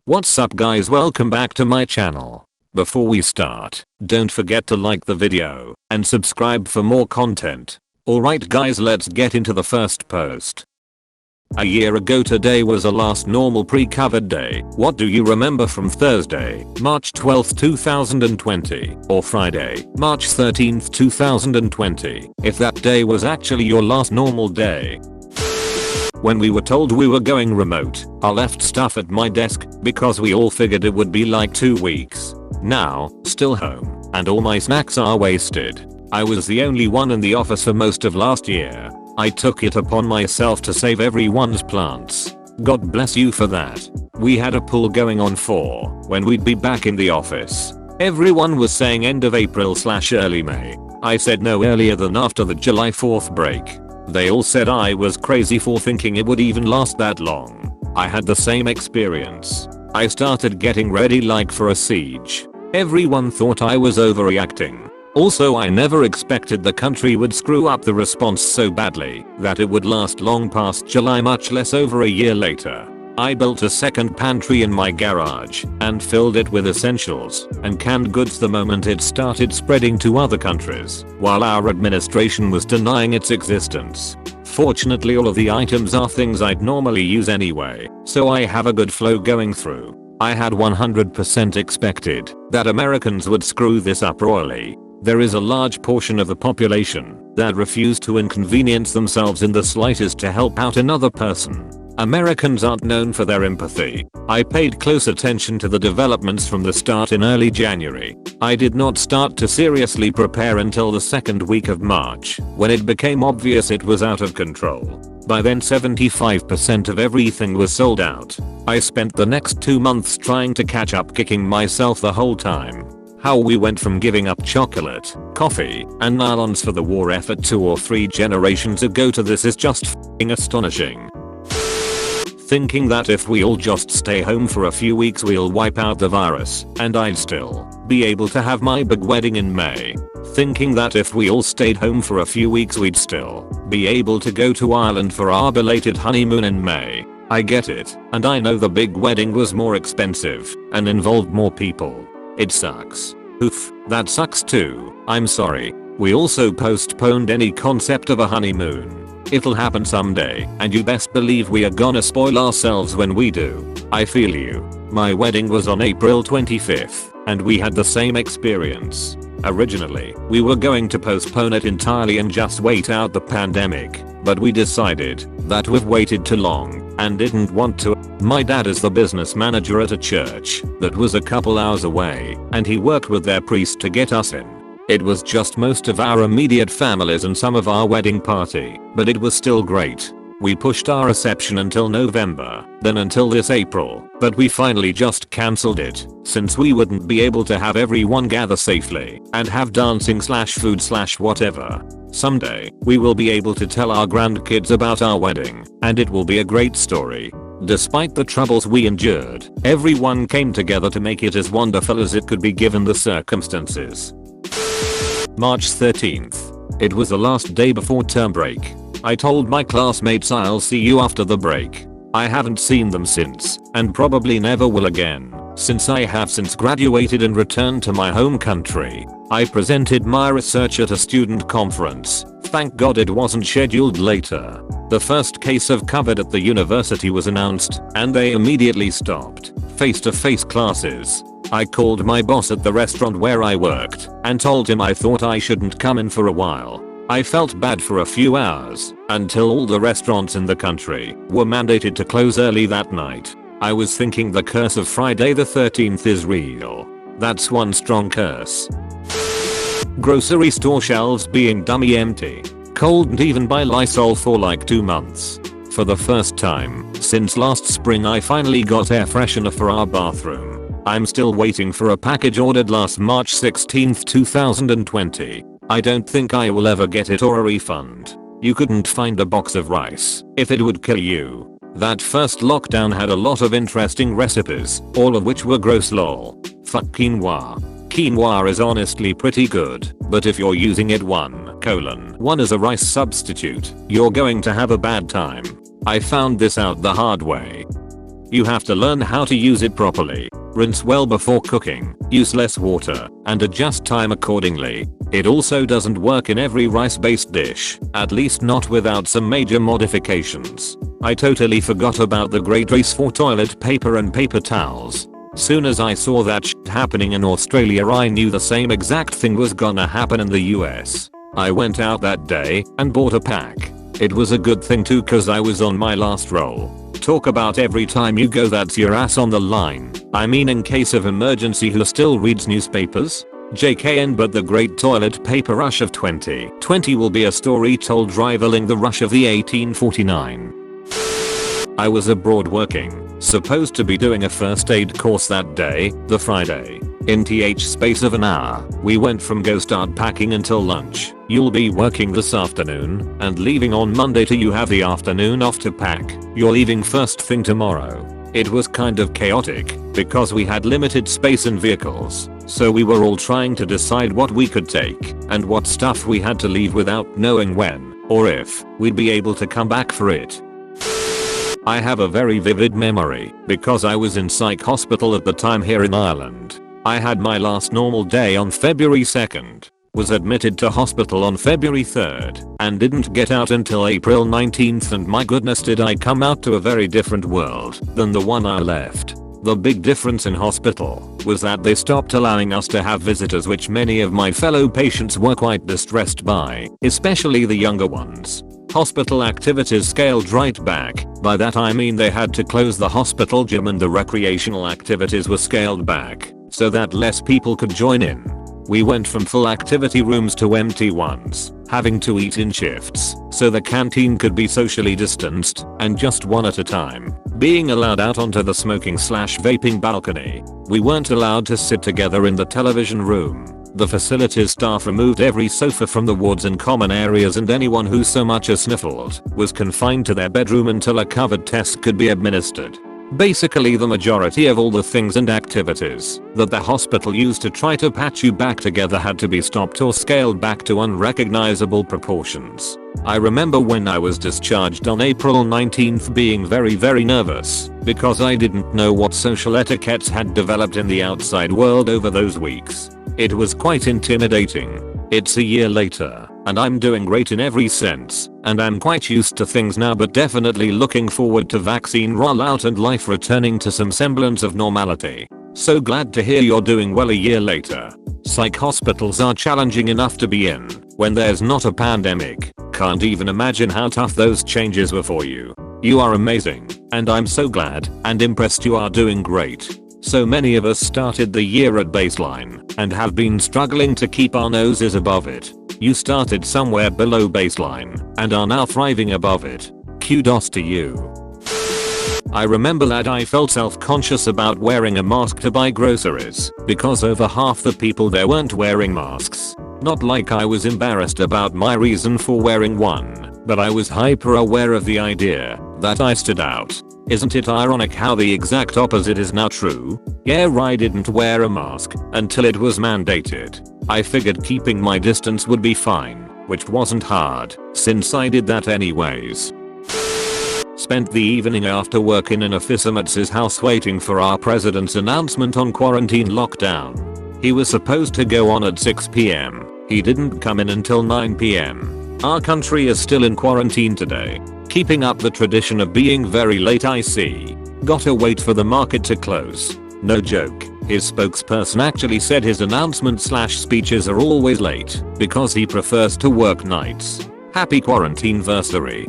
What's up guys, welcome back to my channel. Before we start, don't forget to like the video and subscribe for more content. Alright guys, let's get into the first post. A year ago today was the last normal pre-COVID day. What do you remember from Thursday, March 12th 2020 or Friday, March 13th 2020 if that day was actually your last normal day? When we were told we were going remote, I left stuff at my desk because we all figured it would be like 2 weeks. Now, still home, and all my snacks are wasted. I was the only one in the office for most of last year. I took it upon myself to save everyone's plants. God bless you for that. We had a pool going on for when we'd be back in the office. Everyone was saying end of April/early May. I said no earlier than after the July 4th break. They all said I was crazy for thinking it would even last that long. I had the same experience. I started getting ready like for a siege. Everyone thought I was overreacting. Also, I never expected the country would screw up the response so badly that it would last long past July, much less over a year later. I built a second pantry in my garage and filled it with essentials and canned goods the moment it started spreading to other countries, while our administration was denying its existence. Fortunately, all of the items are things I'd normally use anyway, so I have a good flow going through. I had 100% expected that Americans would screw this up royally. There is a large portion of the population that refuse to inconvenience themselves in the slightest to help out another person. Americans aren't known for their empathy. I paid close attention to the developments from the start in early January. I did not start to seriously prepare until the second week of March, when it became obvious it was out of control. By then 75% of everything was sold out. I spent the next 2 months trying to catch up, kicking myself the whole time. How we went from giving up chocolate, coffee, and nylons for the war effort 2 or 3 generations ago to this is just f***ing astonishing. Thinking that if we all just stay home for a few weeks we'll wipe out the virus and I'd still be able to have my big wedding in May. Thinking that if we all stayed home for a few weeks we'd still be able to go to Ireland for our belated honeymoon in May. I get it, and I know the big wedding was more expensive and involved more people. It sucks. Oof, that sucks too. I'm sorry. We also postponed any concept of a honeymoon. It'll happen someday, and you best believe we are gonna spoil ourselves when we do. I feel you. My wedding was on April 25th, and we had the same experience. Originally, we were going to postpone it entirely and just wait out the pandemic, but we decided that we've waited too long and didn't want to. My dad is the business manager at a church that was a couple hours away, and he worked with their priest to get us in. It was just most of our immediate families and some of our wedding party, but it was still great. We pushed our reception until November, then until this April, but we finally just cancelled it, since we wouldn't be able to have everyone gather safely and have dancing/food/whatever. Someday, we will be able to tell our grandkids about our wedding, and it will be a great story. Despite the troubles we endured, everyone came together to make it as wonderful as it could be given the circumstances. March 13th. It was the last day before term break. I told my classmates I'll see you after the break. I haven't seen them since, and probably never will again, since I have since graduated and returned to my home country. I presented my research at a student conference. Thank God it wasn't scheduled later. The first case of COVID at the university was announced, and they immediately stopped face-to-face classes. I called my boss at the restaurant where I worked and told him I thought I shouldn't come in for a while. I felt bad for a few hours until all the restaurants in the country were mandated to close early that night. I was thinking the curse of Friday the 13th is real. That's one strong curse. Grocery store shelves being dummy empty. Cold and even buy Lysol for like 2 months. For the first time since last spring I finally got air freshener for our bathroom. I'm still waiting for a package ordered last March 16th 2020. I don't think I will ever get it or a refund. You couldn't find a box of rice if it would kill you. That first lockdown had a lot of interesting recipes, all of which were gross lol. Fuck quinoa. Quinoa is honestly pretty good, but if you're using it 1:1 as a rice substitute, you're going to have a bad time. I found this out the hard way. You have to learn how to use it properly. Rinse well before cooking, use less water, and adjust time accordingly. It also doesn't work in every rice-based dish, at least not without some major modifications. I totally forgot about the great race for toilet paper and paper towels. Soon as I saw that shit happening in Australia, I knew the same exact thing was gonna happen in the US. I went out that day and bought a pack. It was a good thing too, cause I was on my last roll. Talk about every time you go that's your ass on the line. I mean, in case of emergency, who still reads newspapers? JKN, but the great toilet paper rush of 2020 will be a story told rivaling the rush of the 1849. I was abroad working, supposed to be doing a first aid course that day, the Friday. In th space of an hour, we went from go start packing until lunch. You'll be working this afternoon and leaving on Monday till you have the afternoon off to pack. You're leaving first thing tomorrow. It was kind of chaotic because we had limited space and vehicles, so we were all trying to decide what we could take and what stuff we had to leave without knowing when or if we'd be able to come back for it. I have a very vivid memory because I was in psych hospital at the time here in Ireland. I had my last normal day on February 2nd, was admitted to hospital on February 3rd, and didn't get out until April 19th, and my goodness did I come out to a very different world than the one I left. The big difference in hospital was that they stopped allowing us to have visitors, which many of my fellow patients were quite distressed by, especially the younger ones. Hospital activities scaled right back. By that I mean they had to close the hospital gym and the recreational activities were scaled back so that less people could join in. We went from full activity rooms to empty ones, having to eat in shifts so the canteen could be socially distanced and just one at a time. Being allowed out onto the smoking/vaping balcony. We weren't allowed to sit together in the television room. The facilities staff removed every sofa from the wards and common areas, and anyone who so much as sniffled was confined to their bedroom until a covered test could be administered. Basically, the majority of all the things and activities that the hospital used to try to patch you back together had to be stopped or scaled back to unrecognizable proportions. I remember when I was discharged on April 19th being very nervous because I didn't know what social etiquettes had developed in the outside world over those weeks. It was quite intimidating. It's a year later, and I'm doing great in every sense, and I'm quite used to things now, but definitely looking forward to vaccine rollout and life returning to some semblance of normality. So glad to hear you're doing well a year later. Psych hospitals are challenging enough to be in when there's not a pandemic. Can't even imagine how tough those changes were for you. You are amazing, and I'm so glad and impressed you are doing great. So many of us started the year at baseline and have been struggling to keep our noses above it. You started somewhere below baseline and are now thriving above it. Kudos to you. I remember that I felt self-conscious about wearing a mask to buy groceries because over half the people there weren't wearing masks. Not like I was embarrassed about my reason for wearing one, but I was hyper aware of the idea that I stood out. Isn't it ironic how the exact opposite is now true? Yeah, I didn't wear a mask until it was mandated. I figured keeping my distance would be fine, which wasn't hard since I did that anyways. Spent the evening after work in an officemat's house waiting for our president's announcement on quarantine lockdown. He was supposed to go on at 6 PM. He didn't come in until 9 PM. Our country is still in quarantine today. Keeping up the tradition of being very late, I see. Gotta wait for the market to close. No joke. His spokesperson actually said his announcement/speeches are always late because he prefers to work nights. Happy quarantine-versary.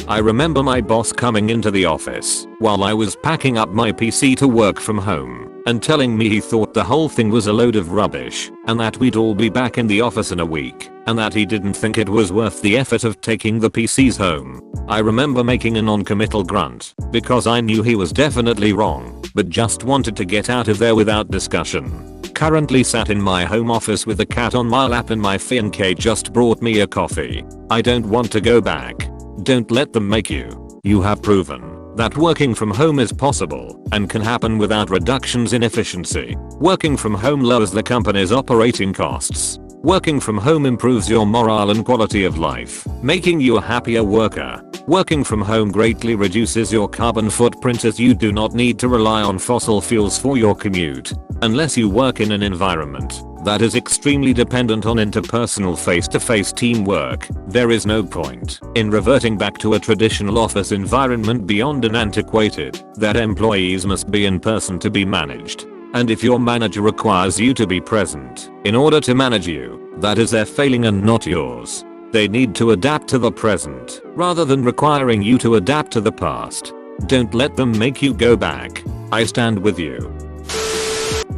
I remember my boss coming into the office while I was packing up my PC to work from home and telling me he thought the whole thing was a load of rubbish and that we'd all be back in the office in a week and that he didn't think it was worth the effort of taking the PCs home. I remember making a non-committal grunt because I knew he was definitely wrong, but just wanted to get out of there without discussion. Currently sat in my home office with a cat on my lap and my fiancé just brought me a coffee. I don't want to go back. Don't let them make you. You have proven that working from home is possible and can happen without reductions in efficiency. Working from home lowers the company's operating costs. Working from home improves your morale and quality of life, making you a happier worker. Working from home greatly reduces your carbon footprint as you do not need to rely on fossil fuels for your commute. Unless you work in an environment that is extremely dependent on interpersonal face-to-face teamwork, there is no point in reverting back to a traditional office environment beyond an antiquated that employees must be in person to be managed. And if your manager requires you to be present in order to manage you, that is their failing and not yours. They need to adapt to the present rather than requiring you to adapt to the past. Don't let them make you go back. I stand with you.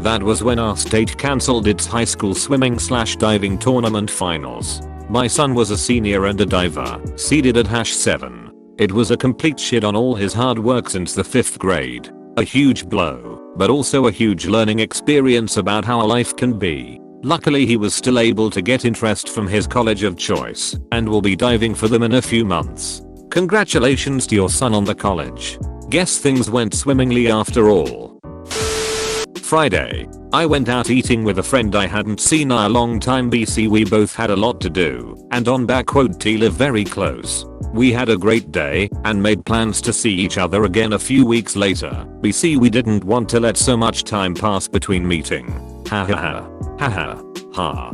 That was when our state cancelled its high school swimming/diving tournament finals. My son was a senior and a diver, seeded at #7. It was a complete shit on all his hard work since the 5th grade. A huge blow, but also a huge learning experience about how life can be. Luckily he was still able to get interest from his college of choice and will be diving for them in a few months. Congratulations to your son on the college. Guess things went swimmingly after all. Friday. I went out eating with a friend I hadn't seen in a long time. BC we both had a lot to do and on _T live very close. We had a great day and made plans to see each other again a few weeks later. BC we didn't want to let so much time pass between meeting. Ha ha ha. Ha ha. Ha.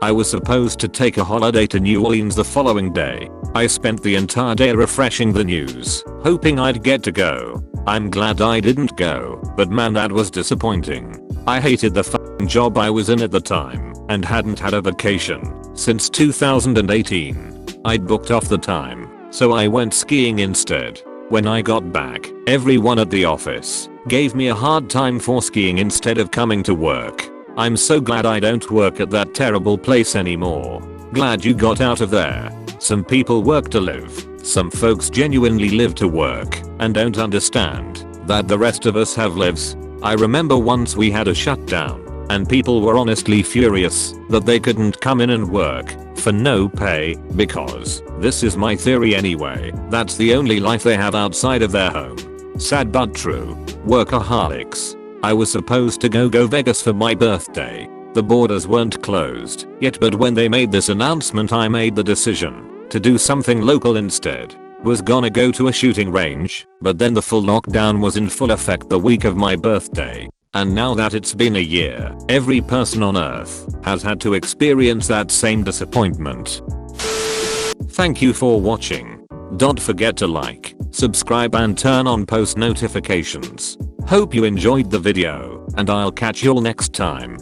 I was supposed to take a holiday to New Orleans the following day. I spent the entire day refreshing the news, hoping I'd get to go. I'm glad I didn't go, but man that was disappointing. I hated the f***ing job I was in at the time and hadn't had a vacation since 2018. I'd booked off the time, so I went skiing instead. When I got back, everyone at the office gave me a hard time for skiing instead of coming to work. I'm so glad I don't work at that terrible place anymore. Glad you got out of there. Some people work to live. Some folks genuinely live to work and don't understand that the rest of us have lives. I remember once we had a shutdown and people were honestly furious that they couldn't come in and work for no pay because, this is my theory anyway, that's the only life they have outside of their home. Sad but true. Workaholics. I was supposed to go Vegas for my birthday. The borders weren't closed yet, but when they made this announcement I made the decision to do something local instead. Was gonna go to a shooting range, but then the full lockdown was in full effect the week of my birthday. And now that it's been a year, every person on earth has had to experience that same disappointment. Thank you for watching. Don't forget to like, subscribe and turn on post notifications. Hope you enjoyed the video, and I'll catch y'all next time.